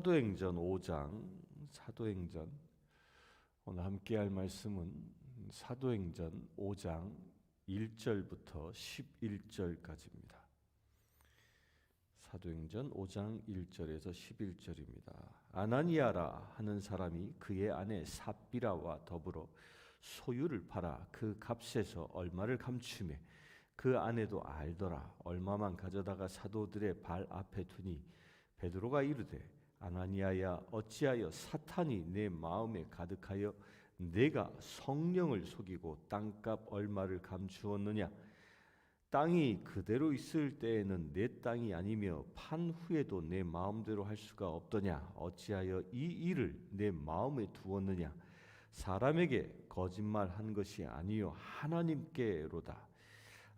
사도행전 5장, 사도행전 오늘 함께 할 말씀은 사도행전 5장 1절부터 11절까지입니다. 사도행전 5장 1절에서 11절입니다. 아나니아라 하는 사람이 그의 아내 삽비라와 더불어 소유를 팔아 그 값에서 얼마를 감추매 그 아내도 알더라. 얼마만 가져다가 사도들의 발 앞에 두니 베드로가 이르되 아나니아야, 어찌하여 사탄이 내 마음에 가득하여 내가 성령을 속이고 땅값 얼마를 감추었느냐? 땅이 그대로 있을 때에는 내 땅이 아니며 판 후에도 내 마음대로 할 수가 없더냐? 어찌하여 이 일을 내 마음에 두었느냐? 사람에게 거짓말한 것이 아니요 하나님께로다.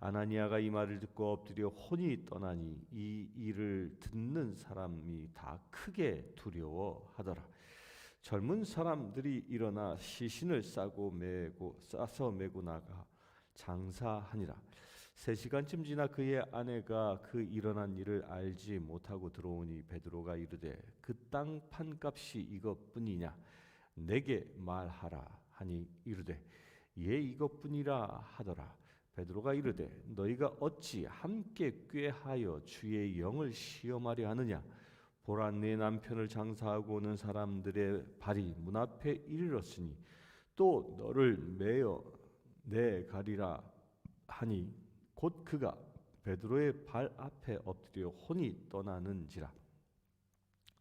아나니아가 이 말을 듣고 엎드려 혼이 떠나니 이 일을 듣는 사람이 다 크게 두려워하더라. 젊은 사람들이 일어나 시신을 싸서 메고 나가 장사하니라. 3시간쯤 지나 그의 아내가 그 일어난 일을 알지 못하고 들어오니 베드로가 이르되 그 땅 판값이 이것뿐이냐? 내게 말하라 하니 이르되 예 이것뿐이라 하더라. 베드로가 이르되 너희가 어찌 함께 꾀하여 주의 영을 시험하려 하느냐? 보라, 내 남편을 장사하고 오는 사람들의 발이 문 앞에 이르렀으니 또 너를 매어 내가리라 하니 곧 그가 베드로의 발 앞에 엎드려 혼이 떠나는지라.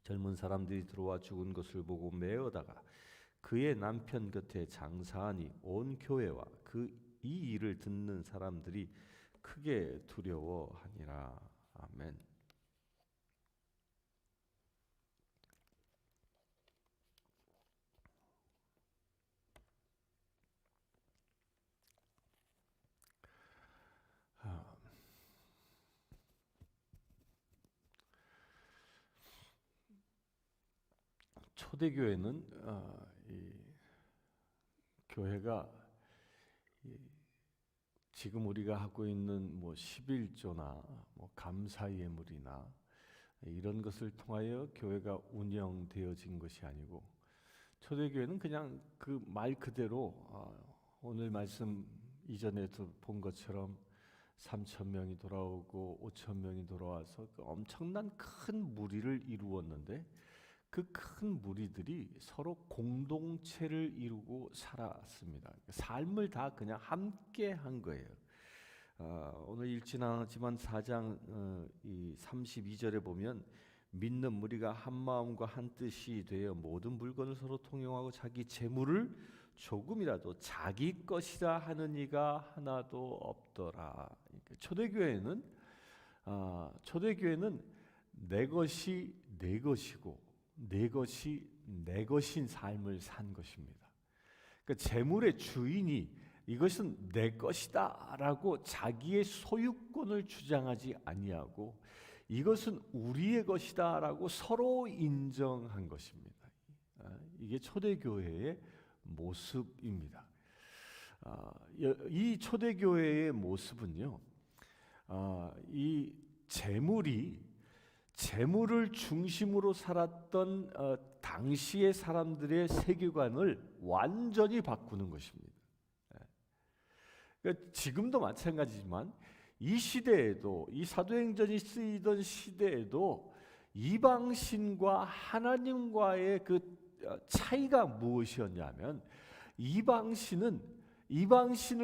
젊은 사람들이 들어와 죽은 것을 보고 매어다가 그의 남편 곁에 장사하니 온 교회와 이 일을 듣는 사람들이 크게 두려워하니라. 아멘. 초대교회는 이 교회가 지금 우리가 하고 있는 11조나 감사 예물이나 이런 것을 통하여 교회가 운영되어진 것이 아니고, 초대교회는 그냥 그 말 그대로 오늘 말씀 이전에도 본 것처럼 3,000명이 돌아오고 5,000명이 돌아와서 그 엄청난 큰 무리를 이루었는데, 그 큰 무리들이 서로 공동체를 이루고 살았습니다. 삶을 다 그냥 함께 한 거예요. 오늘 읽지는 않았지만 4장 32절에 보면 믿는 무리가 한 마음과 한 뜻이 되어 모든 물건을 서로 통용하고 자기 재물을 조금이라도 자기 것이라 하는 이가 하나도 없더라. 초대교회는 내 것이 내 것이고 내 것이 내 것인 삶을 산 것입니다. 그러니까 재물의 주인이 이것은 내 것이다라고 자기의 소유권을 주장하지 아니하고 이것은 우리의 것이다라고 서로 인정한 것입니다. 이게 초대교회의 모습입니다. 이 초대교회의 모습은요, 이 재물을 중심으로 살았던 당시의 사람들의 세계관을 완전히 바꾸는 것입니다. 그러니까 지금도 마찬가지지만 이 시대에도, 이 사도행전이 쓰이던 시대에도 이방신과 하나님과의 그 차이가 무엇이었냐면, 이방신을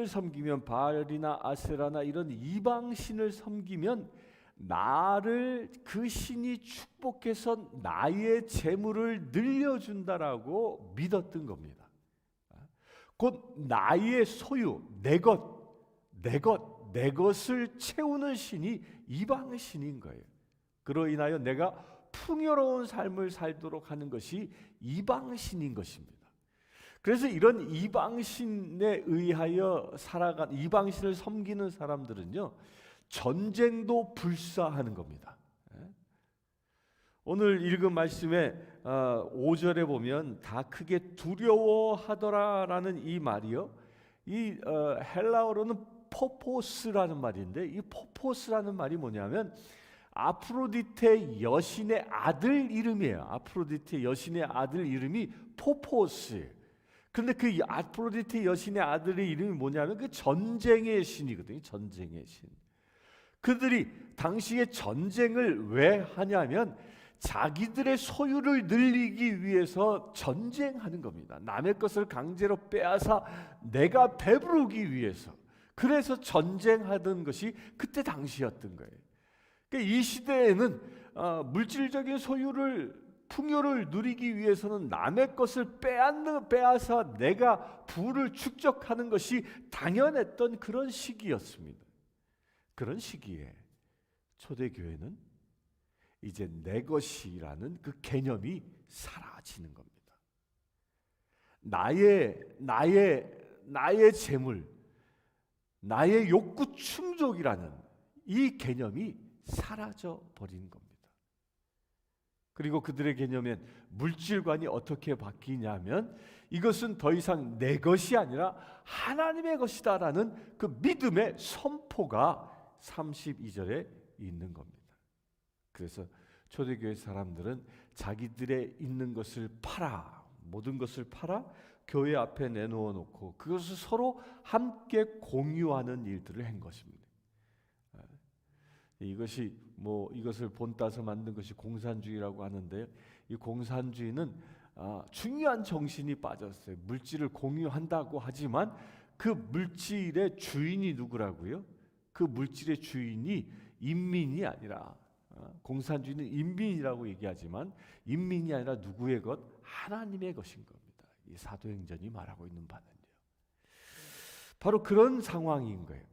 섬기면, 바알이나 아세라나 이런 이방신을 섬기면 나를 그 신이 축복해서 나의 재물을 늘려준다라고 믿었던 겁니다. 곧 나의 소유, 내 것을 채우는 신이 이방신인 거예요. 그로 인하여 내가 풍요로운 삶을 살도록 하는 것이 이방신인 것입니다. 그래서 이런 이방신에 의하여 살아간, 이방신을 섬기는 사람들은요, 전쟁도 불사하는 겁니다. 오늘 읽은 말씀에 5절에 보면 다 크게 두려워하더라라는 이 말이요, 이 헬라어로는 포포스라는 말인데, 이 포포스라는 말이 뭐냐면 아프로디테 여신의 아들 이름이에요. 아프로디테 여신의 아들 이름이 포포스예요. 그런데 그 아프로디테 여신의 아들의 이름이 뭐냐면 그 전쟁의 신이거든요. 전쟁의 신. 그들이 당시에 전쟁을 왜 하냐면 자기들의 소유를 늘리기 위해서 전쟁하는 겁니다. 남의 것을 강제로 빼앗아 내가 배부르기 위해서. 그래서 전쟁하던 것이 그때 당시였던 거예요. 그러니까 이 시대에는 물질적인 소유를 풍요를 누리기 위해서는 남의 것을 빼앗아 내가 부를 축적하는 것이 당연했던 그런 시기였습니다. 그런 시기에 초대교회는 이제 내 것이라는 그 개념이 사라지는 겁니다. 나의 재물, 나의 욕구 충족이라는 이 개념이 사라져 버린 겁니다. 그리고 그들의 개념엔 물질관이 어떻게 바뀌냐면 이것은 더 이상 내 것이 아니라 하나님의 것이다라는 그 믿음의 선포가 32절에 있는 겁니다. 그래서 초대교회 사람들은 자기들의 있는 것을 팔아, 모든 것을 팔아 교회 앞에 내놓아 놓고 그것을 서로 함께 공유하는 일들을 한 것입니다. 이것을 본따서 만든 것이 공산주의라고 하는데요. 이 공산주의는 중요한 정신이 빠졌어요. 물질을 공유한다고 하지만 그 물질의 주인이 누구라고요? 그 물질의 주인이 인민이 아니라 공산주의는 인민이라고 얘기하지만 인민이 아니라 누구의 것? 하나님의 것인 겁니다. 이 사도행전이 말하고 있는 바는요. 바로 그런 상황인 거예요.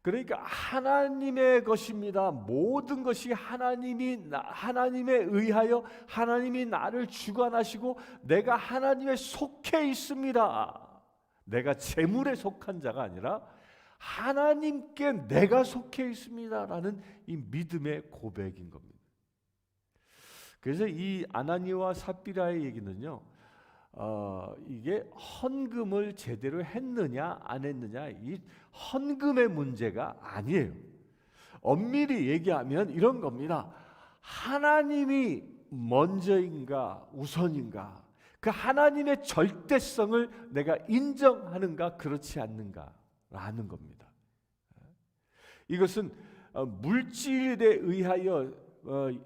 그러니까 하나님의 것입니다. 모든 것이 하나님에 의하여 하나님이 나를 주관하시고 내가 하나님에 속해 있습니다. 내가 재물에 속한 자가 아니라 하나님께 내가 속해 있습니다라는 이 믿음의 고백인 겁니다. 그래서 이 아나니와 삽비라의 얘기는요, 이게 헌금을 제대로 했느냐 안 했느냐, 이 헌금의 문제가 아니에요. 엄밀히 얘기하면 이런 겁니다. 하나님이 먼저인가 우선인가, 그 하나님의 절대성을 내가 인정하는가 그렇지 않는가라는 겁니다. 이것은 물질에 의하여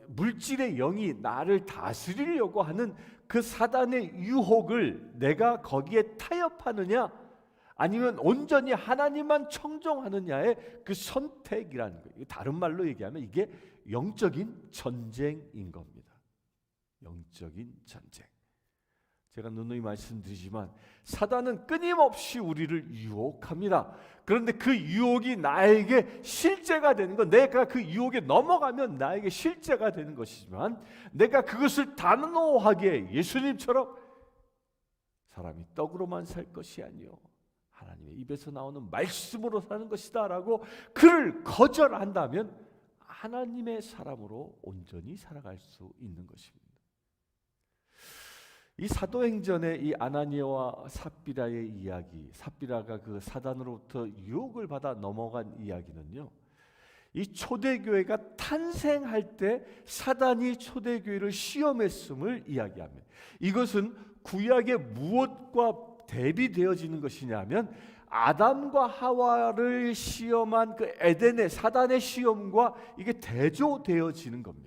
물질의 영이 나를 다스리려고 하는 그 사단의 유혹을 내가 거기에 타협하느냐 아니면 온전히 하나님만 청종하느냐의 그 선택이라는 거예요. 다른 말로 얘기하면 이게 영적인 전쟁인 겁니다. 영적인 전쟁. 제가 누누이 말씀드리지만 사단은 끊임없이 우리를 유혹합니다. 그런데 그 유혹이 나에게 실제가 되는 것, 내가 그 유혹에 넘어가면 나에게 실제가 되는 것이지만 내가 그것을 단호하게 예수님처럼 사람이 떡으로만 살 것이 아니요 하나님의 입에서 나오는 말씀으로 사는 것이다 라고 그를 거절한다면 하나님의 사람으로 온전히 살아갈 수 있는 것입니다. 이 사도행전의 이 아나니아와 삽비라의 이야기, 삽비라가 그 사단으로부터 유혹을 받아 넘어간 이야기는요, 이 초대교회가 탄생할 때 사단이 초대교회를 시험했음을 이야기합니다. 이것은 구약의 무엇과 대비되어지는 것이냐면 아담과 하와를 시험한 그 에덴의 사단의 시험과 이게 대조되어지는 겁니다.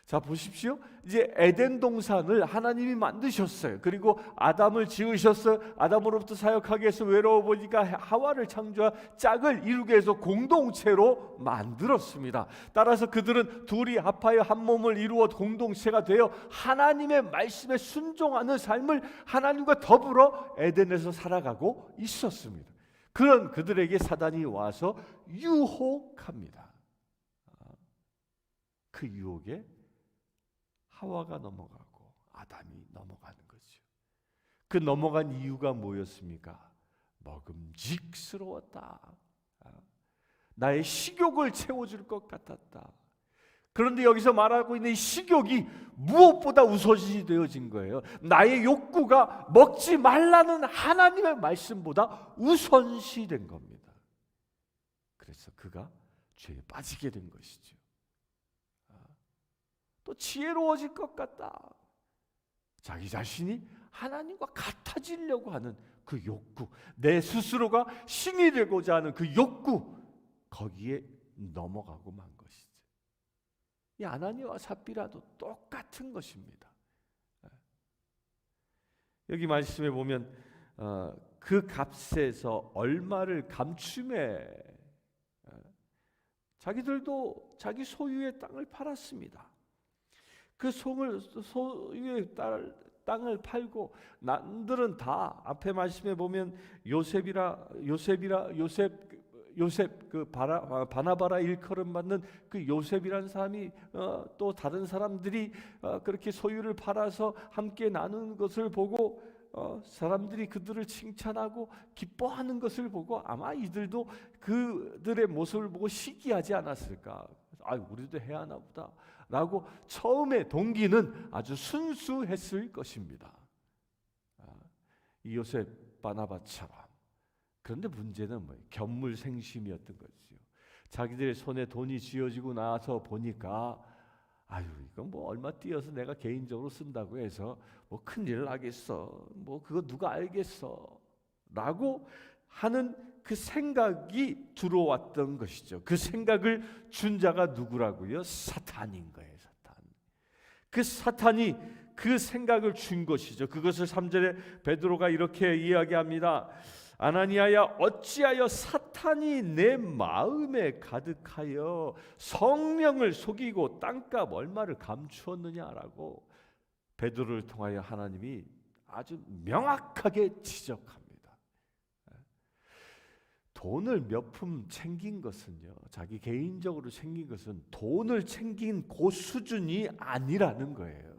자, 보십시오. 이제 에덴 동산을 하나님이 만드셨어요. 그리고 아담을 지으셨어요. 아담으로부터 사역하기 위해서 외로워 보니까 하와를 창조한 짝을 이루게 해서 공동체로 만들었습니다. 따라서 그들은 둘이 합하여 한 몸을 이루어 공동체가 되어 하나님의 말씀에 순종하는 삶을 하나님과 더불어 에덴에서 살아가고 있었습니다. 그런 그들에게 사단이 와서 유혹합니다. 그 유혹에 하와가 넘어가고 아담이 넘어가는 거죠. 그 넘어간 이유가 뭐였습니까? 먹음직스러웠다. 나의 식욕을 채워줄 것 같았다. 그런데 여기서 말하고 있는 이 식욕이 무엇보다 우선시 되어진 거예요. 나의 욕구가 먹지 말라는 하나님의 말씀보다 우선시 된 겁니다. 그래서 그가 죄에 빠지게 된 것이죠. 또 지혜로워질 것 같다. 자기 자신이 하나님과 같아지려고 하는 그 욕구, 내 스스로가 신이 되고자 하는 그 욕구, 거기에 넘어가고 만 것이지. 이 아나니아와 삽비라도 똑같은 것입니다. 여기 말씀에 보면 그 값에서 얼마를 감춤해, 자기들도 자기 소유의 땅을 팔았습니다. 그 소유의 땅을 팔고 남들은 다 앞에 말씀에 보면 요셉 그 바나바라 일컬음 받는 그 요셉이라는 사람이 또 다른 사람들이 그렇게 소유를 팔아서 함께 나누는 것을 보고 사람들이 그들을 칭찬하고 기뻐하는 것을 보고 아마 이들도 그들의 모습을 보고 시기하지 않았을까. 아, 우리도 해야 하나 보다 라고 처음에 동기는 아주 순수했을 것입니다. 이 요셉 바나바처럼. 그런데 문제는 뭐예요? 견물생심이었던 거지요. 자기들의 손에 돈이 쥐어지고 나서 보니까 아유, 이건 뭐 얼마 띄어서 내가 개인적으로 쓴다고 해서 뭐 큰일 나겠어, 뭐 그거 누가 알겠어 라고 하는 그 생각이 들어왔던 것이죠. 그 생각을 준 자가 누구라고요? 사탄인 거예요. 사탄. 그 사탄이 그 생각을 준 것이죠. 그것을 3절에 베드로가 이렇게 이야기합니다. 아나니아야, 어찌하여 사탄이 내 마음에 가득하여 성령을 속이고 땅값 얼마를 감추었느냐라고 베드로를 통하여 하나님이 아주 명확하게 지적합니다. 돈을 몇 푼 챙긴 것은요, 자기 개인적으로 챙긴 것은 돈을 챙긴 그 수준이 아니라는 거예요.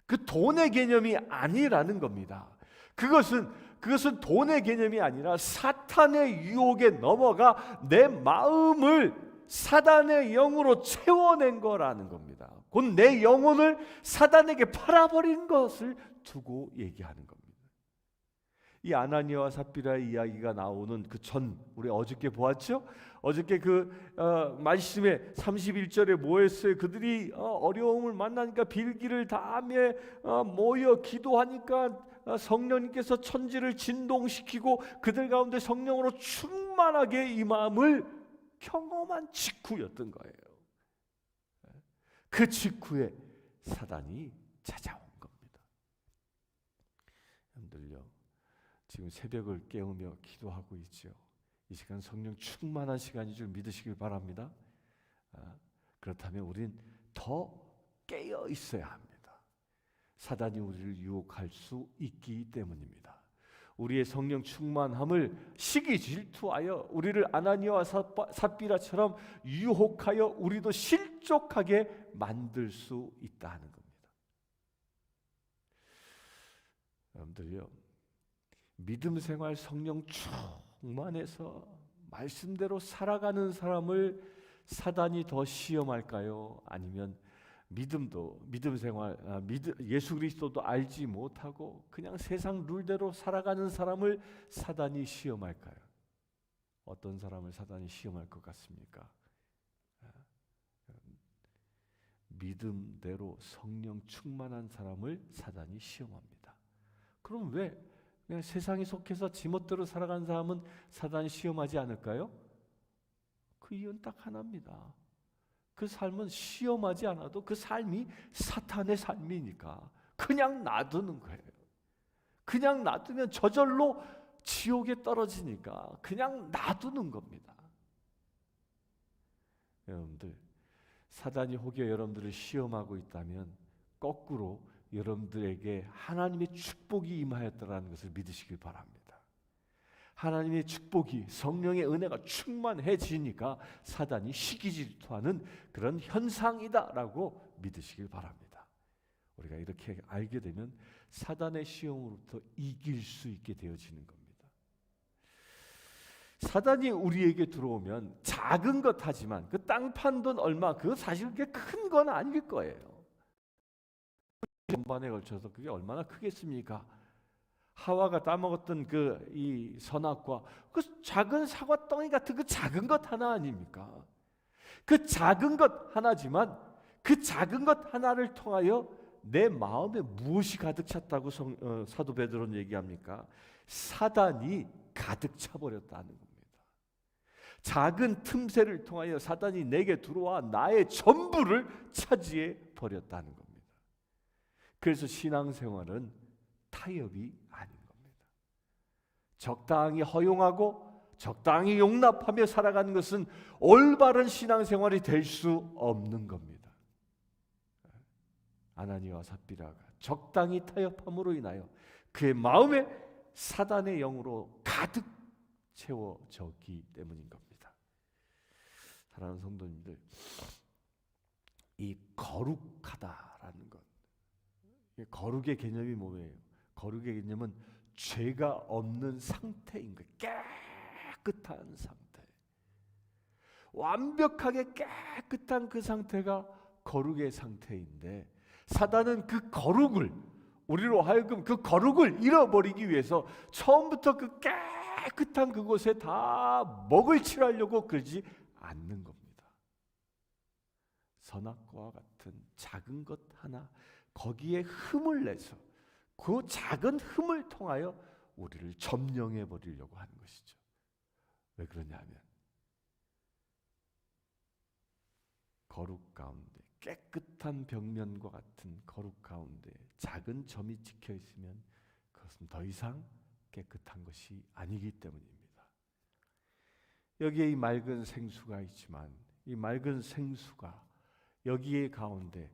그 돈의 개념이 아니라는 겁니다. 그것은 돈의 개념이 아니라 사탄의 유혹에 넘어가 내 마음을 사단의 영으로 채워낸 거라는 겁니다. 곧 내 영혼을 사단에게 팔아버린 것을 두고 얘기하는 겁니다. 이 아나니아와 삽비라의 이야기가 나오는 그 우리 어저께 보았죠? 어저께 그 말씀에 31절에 뭐 했어요? 그들이 어려움을 만나니까 빌기를 다 하며 모여 기도하니까 성령님께서 천지를 진동시키고 그들 가운데 성령으로 충만하게 이 마음을 경험한 직후였던 거예요. 그 직후에 사단이 찾아온 겁니다. 여러분들요, 지금 새벽을 깨우며 기도하고 있죠. 이 시간 성령 충만한 시간인 줄 믿으시길 바랍니다. 그렇다면 우린 더 깨어 있어야 합니다. 사단이 우리를 유혹할 수 있기 때문입니다. 우리의 성령 충만함을 시기 질투하여 우리를 아나니아와 삽비라처럼 유혹하여 우리도 실족하게 만들 수 있다는 겁니다. 여러분들요, 믿음 생활 성령 충만해서 말씀대로 살아가는 사람을 사단이 더 시험할까요? 아니면 믿음 생활, 예수 그리스도도 알지 못하고 그냥 세상 룰대로 살아가는 사람을 사단이 시험할까요? 어떤 사람을 사단이 시험할 것 같습니까? 믿음대로 성령 충만한 사람을 사단이 시험합니다. 그럼 왜 그냥 세상에 속해서 지멋대로 살아가는 사람은 사단이 시험하지 않을까요? 그 이유는 딱 하나입니다. 그 삶은 시험하지 않아도 그 삶이 사탄의 삶이니까 그냥 놔두는 거예요. 그냥 놔두면 저절로 지옥에 떨어지니까 그냥 놔두는 겁니다. 여러분들, 사단이 혹여 여러분들을 시험하고 있다면 거꾸로 여러분들에게 하나님의 축복이 임하였다라는 것을 믿으시길 바랍니다. 하나님의 축복이, 성령의 은혜가 충만해지니까 사단이 시기질투하는 그런 현상이다라고 믿으시길 바랍니다. 우리가 이렇게 알게 되면 사단의 시험으로부터 이길 수 있게 되어지는 겁니다. 사단이 우리에게 들어오면 작은 것 하지만 그 땅 판 돈 얼마, 그거 사실 그게 큰 건 아닐 거예요. 전반에 걸쳐서 그게 얼마나 크겠습니까? 하와가 따먹었던 이 선악과, 그 작은 사과덩이 같은 그 작은 것 하나 아닙니까? 그 작은 것 하나지만 그 작은 것 하나를 통하여 내 마음에 무엇이 가득 찼다고 사도 베드로는 얘기합니까? 사단이 가득 차버렸다는 겁니다. 작은 틈새를 통하여 사단이 내게 들어와 나의 전부를 차지해 버렸다는 겁니다. 그래서 신앙생활은 타협이 아닌 겁니다. 적당히 허용하고 적당히 용납하며 살아가는 것은 올바른 신앙생활이 될 수 없는 겁니다. 아나니아와 삽비라가 적당히 타협함으로 인하여 그의 마음에 사단의 영으로 가득 채워졌기 때문인 겁니다. 사랑하는 성도님들, 이 거룩하다라는 것, 거룩의 개념이 뭐예요? 거룩의 개념은 죄가 없는 상태인 거예요. 깨끗한 상태, 완벽하게 깨끗한 그 상태가 거룩의 상태인데, 사단은 그 거룩을, 우리로 하여금 그 거룩을 잃어버리기 위해서 처음부터 그 깨끗한 그곳에 다 먹을 칠하려고 그러지 않는 겁니다. 선악과와 같은 작은 것 하나, 거기에 흠을 내서 그 작은 흠을 통하여 우리를 점령해 버리려고 하는 것이죠. 왜 그러냐면 거룩 가운데, 깨끗한 벽면과 같은 거룩 가운데 작은 점이 찍혀 있으면 그것은 더 이상 깨끗한 것이 아니기 때문입니다. 여기에 이 맑은 생수가 있지만 이 맑은 생수가 여기에 가운데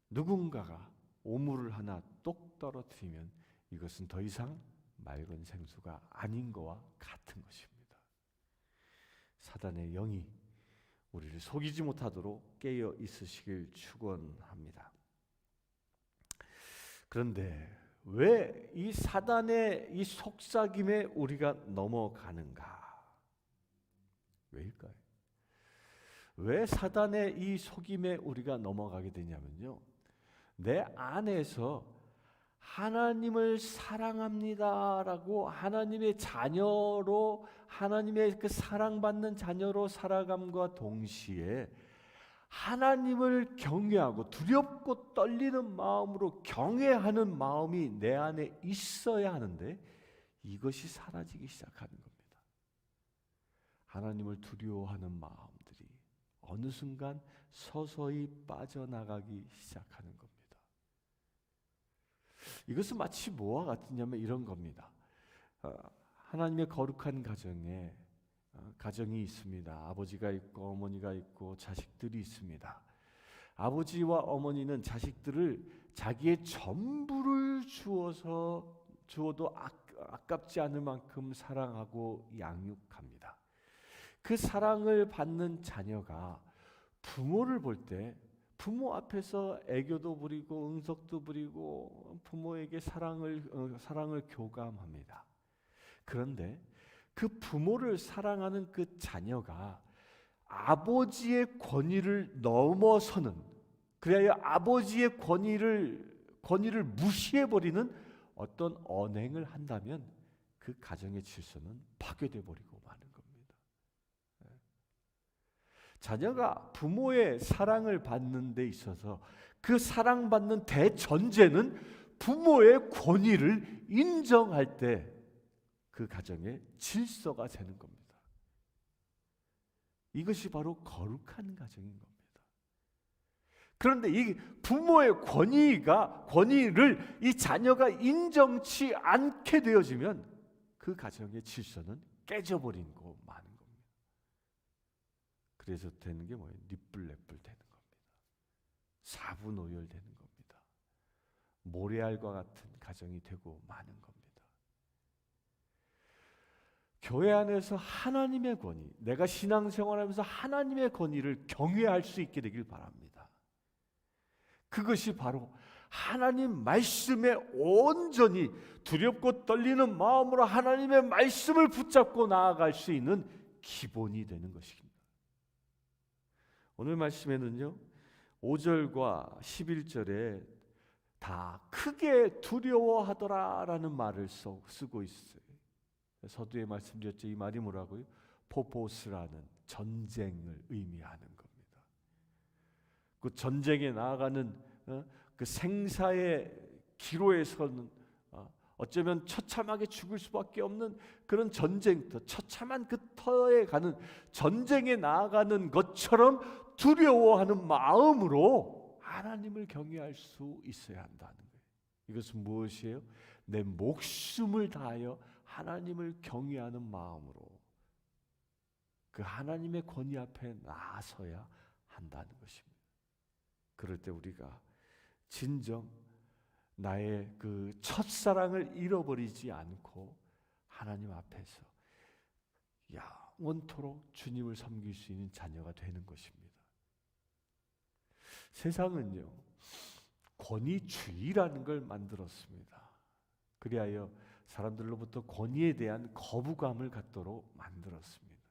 누군가가 오물을 하나 똑 떨어뜨리면 이것은 더 이상 맑은 생수가 아닌 것과 같은 것입니다. 사단의 영이 우리를 속이지 못하도록 깨어 있으시길 축원합니다. 그런데 왜 이 사단의 이 속삭임에 우리가 넘어가는가? 왜일까요? 왜 사단의 이 속임에 우리가 넘어가게 되냐면요, 내 안에서 하나님을 사랑합니다라고 하나님의 자녀로, 하나님의 그 사랑받는 자녀로 살아감과 동시에 하나님을 경외하고 두렵고 떨리는 마음으로 경외하는 마음이 내 안에 있어야 하는데 이것이 사라지기 시작하는 겁니다. 하나님을 두려워하는 마음들이 어느 순간 서서히 빠져나가기 시작하는 겁니다. 이것은 마치 뭐와 같으냐면 이런 겁니다. 하나님의 거룩한 가정에 가정이 있습니다. 아버지가 있고 어머니가 있고 자식들이 있습니다. 아버지와 어머니는 자식들을 자기의 전부를 주어도 아깝지 않을 만큼 사랑하고 양육합니다. 그 사랑을 받는 자녀가 부모를 볼 때 부모 앞에서 애교도 부리고 응석도 부리고 부모에게 사랑을 교감합니다. 그런데 그 부모를 사랑하는 그 자녀가 아버지의 권위를 넘어서는, 그래야 아버지의 권위를 무시해버리는 어떤 언행을 한다면 그 가정의 질서는 파괴돼 버리고 마는 겁니다. 자녀가 부모의 사랑을 받는 데 있어서 그 사랑받는 대전제는 부모의 권위를 인정할 때 그 가정의 질서가 되는 겁니다. 이것이 바로 거룩한 가정인 겁니다. 그런데 이 부모의 권위를 이 자녀가 인정치 않게 되어지면 그 가정의 질서는 깨져버리고 마는 겁니다. 그래서 되는 게 뭐예요? 닛불넷불 되는 겁니다. 사분오열되는 겁니다. 모래알과 같은 가정이 되고 마는 겁니다. 교회 안에서 하나님의 권위, 내가 신앙생활하면서 하나님의 권위를 경외할 수 있게 되길 바랍니다. 그것이 바로 하나님 말씀에 온전히 두렵고 떨리는 마음으로 하나님의 말씀을 붙잡고 나아갈 수 있는 기본이 되는 것입니다. 오늘 말씀에는요, 5절과 11절에 다 크게 두려워하더라라는 말을 쓰고 있어요. 서두에 말씀드렸죠. 이 말이 뭐라고요? 포포스라는 전쟁을 의미하는 겁니다. 그 전쟁에 나아가는 그 생사의 기로에 서는 어쩌면 처참하게 죽을 수밖에 없는 그런 전쟁터, 처참한 그 터에 가는 전쟁에 나아가는 것처럼 두려워하는 마음으로 하나님을 경외할 수 있어야 한다는 거예요. 이것은 무엇이에요? 내 목숨을 다하여 하나님을 경외하는 마음으로 그 하나님의 권위 앞에 나서야 한다는 것입니다. 그럴 때 우리가 진정 나의 그 첫사랑을 잃어버리지 않고 하나님 앞에서 영원토록 주님을 섬길 수 있는 자녀가 되는 것입니다. 세상은요, 권위주의라는 걸 만들었습니다. 그리하여 사람들로부터 권위에 대한 거부감을 갖도록 만들었습니다.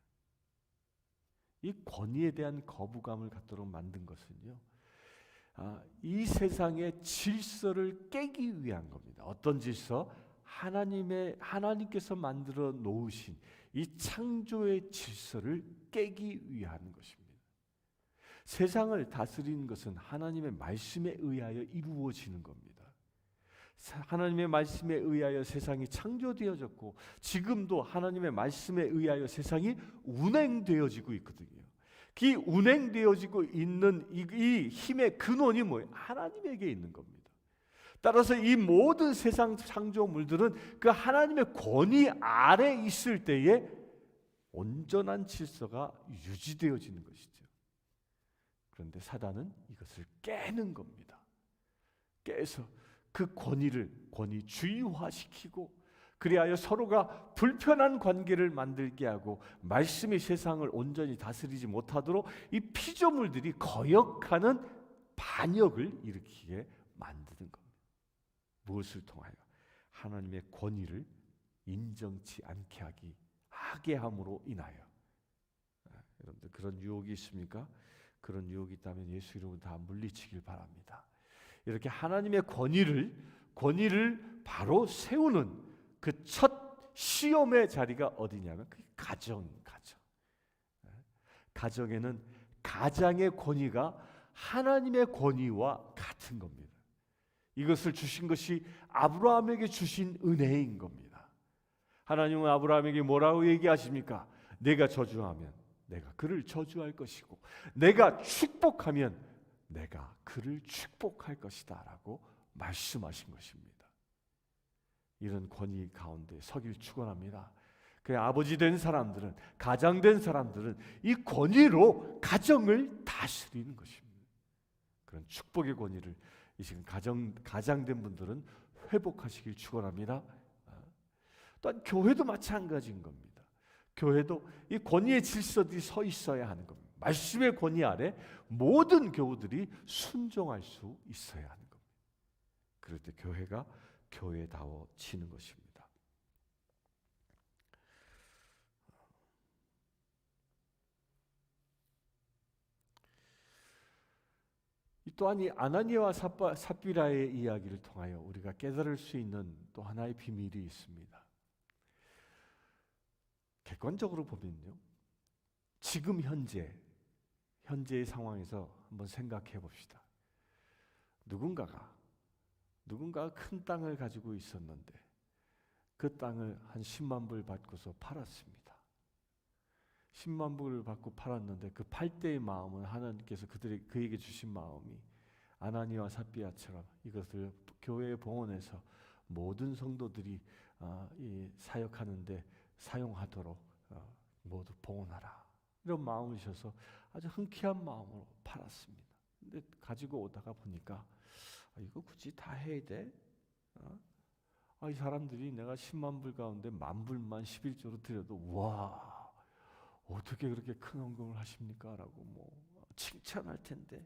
이 권위에 대한 거부감을 갖도록 만든 것은요, 이 세상의 질서를 깨기 위한 겁니다. 어떤 질서? 하나님께서 만들어 놓으신 이 창조의 질서를 깨기 위한 것입니다. 세상을 다스리는 것은 하나님의 말씀에 의하여 이루어지는 겁니다. 하나님의 말씀에 의하여 세상이 창조되어졌고 지금도 하나님의 말씀에 의하여 세상이 운행되어지고 있거든요. 그 운행되어지고 있는 이 힘의 근원이 뭐예요? 하나님에게 있는 겁니다. 따라서 이 모든 세상 창조물들은 그 하나님의 권위 아래 있을 때에 온전한 질서가 유지되어지는 것이죠. 그런데 사단은 이것을 깨는 겁니다. 깨서 그 권위주의화시키고 그리하여 서로가 불편한 관계를 만들게 하고 말씀이 세상을 온전히 다스리지 못하도록 이 피조물들이 거역하는 반역을 일으키게 만드는 겁니다. 무엇을 통하여? 하나님의 권위를 인정치 않게 하게 함으로 인하여. 여러분들 그런 유혹이 있습니까? 그런 유혹이 있다면 예수 이름으로 다 물리치길 바랍니다. 이렇게 하나님의 권위를 바로 세우는 그 첫 시험의 자리가 어디냐면 그 가정. 가정에는 가장의 권위가 하나님의 권위와 같은 겁니다. 이것을 주신 것이 아브라함에게 주신 은혜인 겁니다. 하나님은 아브라함에게 뭐라고 얘기하십니까? 내가 저주하면 내가 그를 저주할 것이고 내가 축복하면 내가 그를 축복할 것이다 라고 말씀하신 것입니다. 이런 권위 가운데 서길 축원합니다. 그 아버지 된 사람들은, 가장 된 사람들은 이 권위로 가정을 다스리는 것입니다. 그런 축복의 권위를 이 시간 가장된 분들은 회복하시길 축원합니다. 또한 교회도 마찬가지인 겁니다. 교회도 이 권위의 질서들이 서 있어야 하는 겁니다. 말씀의 권위 아래 모든 교우들이 순종할 수 있어야 하는 겁니다. 그럴 때 교회가 교회다워지는 것입니다. 또한 이 아나니아와 삽비라의 이야기를 통하여 우리가 깨달을 수 있는 또 하나의 비밀이 있습니다. 객관적으로 보면요, 지금 현재의 상황에서 한번 생각해 봅시다. 누군가가 큰 땅을 가지고 있었는데 그 땅을 한 10만 불 받고서 팔았습니다. 10만 불을 받고 팔았는데 그 팔 때의 마음은 하나님께서 그에게 주신 마음이 아나니아와 삽비라처럼 이것을 교회에 봉헌해서 모든 성도들이 이 사역하는데 사용하도록 모두 봉헌하라, 이런 마음을 주셔서 아주 흔쾌한 마음으로 팔았습니다. 근데 가지고 오다가 보니까 이거 굳이 다 해야 돼? 이 사람들이 내가 10만 불 가운데 10,000불만 11조로 드려도 와, 어떻게 그렇게 큰 헌금을 하십니까? 라고 뭐 칭찬할 텐데,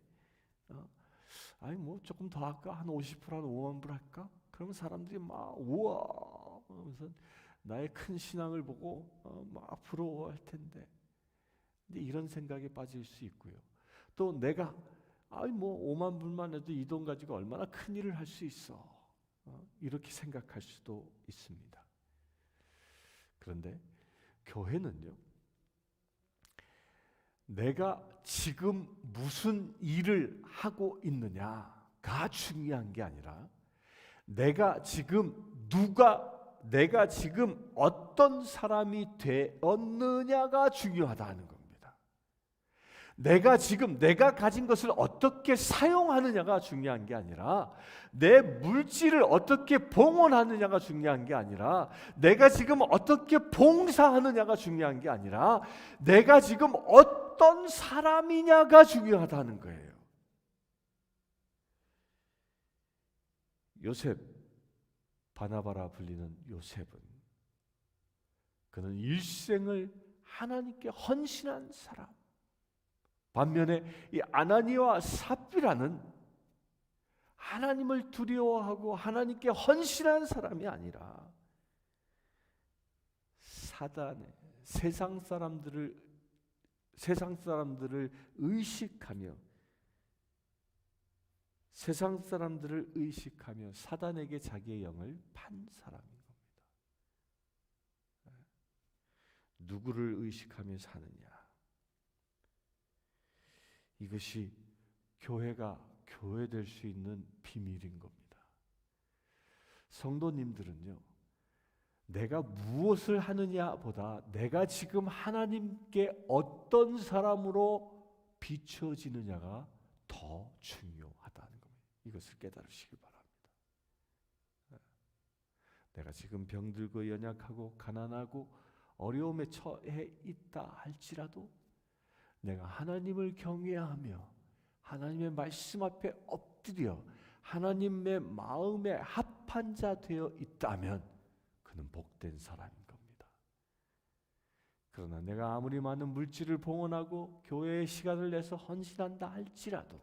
뭐 조금 더 할까? 한 50%, 한 5만 불 할까? 그러면 사람들이 막 우와 하면서 나의 큰 신앙을 보고 막 부러워할 텐데, 근데 이런 생각에 빠질 수 있고요. 또 내가 뭐 5만 불만 해도 이 돈 가지고 얼마나 큰 일을 할 수 있어, 이렇게 생각할 수도 있습니다. 그런데 교회는요, 내가 지금 무슨 일을 하고 있느냐가 중요한 게 아니라 내가 지금 어떤 사람이 되었느냐가 중요하다는 겁니다. 내가 가진 것을 어떻게 사용하느냐가 중요한 게 아니라 내 물질을 어떻게 봉헌하느냐가 중요한 게 아니라 내가 지금 어떻게 봉사하느냐가 중요한 게 아니라 내가 지금 어떤 사람이냐가 중요하다는 거예요. 요셉, 바나바라 불리는 요셉은 그는 일생을 하나님께 헌신한 사람. 반면에 이 아나니와 삽비라는 하나님을 두려워하고 하나님께 헌신한 사람이 아니라 사단의 세상 사람들을 의식하며 사단에게 자기의 영을 판 사람인 겁니다. 누구를 의식하며 사느냐? 이것이 교회가 교회될 수 있는 비밀인 겁니다. 성도님들은요, 내가 무엇을 하느냐보다 내가 지금 하나님께 어떤 사람으로 비춰지느냐가 더 중요하다는 겁니다. 이것을 깨달으시길 바랍니다. 내가 지금 병들고 연약하고 가난하고 어려움에 처해 있다 할지라도 내가 하나님을 경외하며 하나님의 말씀 앞에 엎드려 하나님의 마음에 합한 자 되어 있다면 그는 복된 사람인 겁니다. 그러나 내가 아무리 많은 물질을 봉헌하고 교회에 시간을 내서 헌신한다 할지라도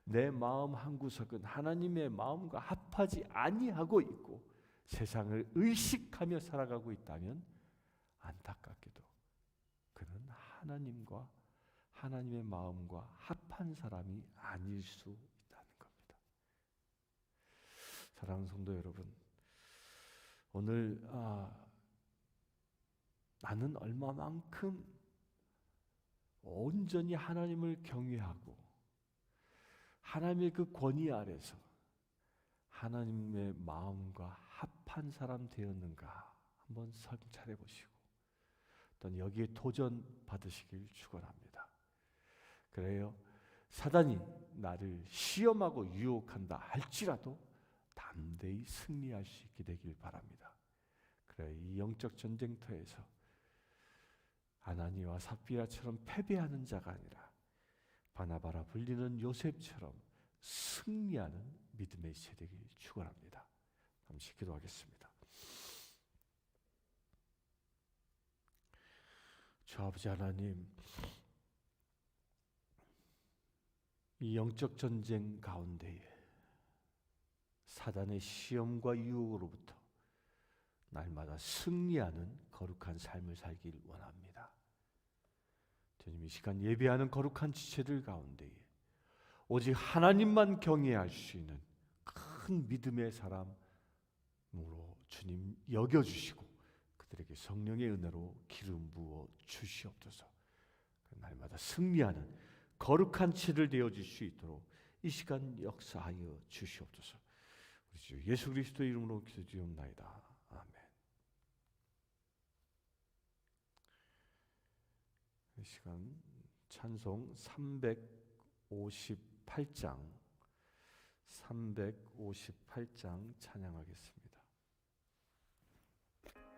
내 마음 한구석은 하나님의 마음과 합하지 아니하고 있고 세상을 의식하며 살아가고 있다면 안타깝게도 그는 하나님의 마음과 합한 사람이 아닐 수 있다는 겁니다. 사랑하는 성도 여러분, 오늘 나는 얼마만큼 온전히 하나님을 경외하고 하나님의 그 권위 아래서 하나님의 마음과 합한 사람 되었는가 한번 성찰해 보시고 또 여기에 도전 받으시길 축원합니다. 그래요. 사단이 나를 시험하고 유혹한다 할지라도 담대히 승리할 수 있게 되길 바랍니다. 그래 이 영적 전쟁터에서 아나니와 삽비라처럼 패배하는 자가 아니라 바나바라 불리는 요셉처럼 승리하는 믿음의 세대를 축원합니다. 잠시 기도하겠습니다. 주 아버지 하나님, 이 영적 전쟁 가운데에 사단의 시험과 유혹으로부터 날마다 승리하는 거룩한 삶을 살길 원합니다. 주님, 이 시간 예배하는 거룩한 지체들 가운데에 오직 하나님만 경외할 수 있는 큰 믿음의 사람으로 주님 여겨주시고 그들에게 성령의 은혜로 기름 부어 주시옵소서. 날마다 승리하는 거룩한 치를 되어질 수 있도록 이 시간 역사하여 주시옵소서. 우리 주 예수 그리스도의 이름으로 기도드리옵나이다. 아멘. 이 시간 찬송 358장 찬양하겠습니다.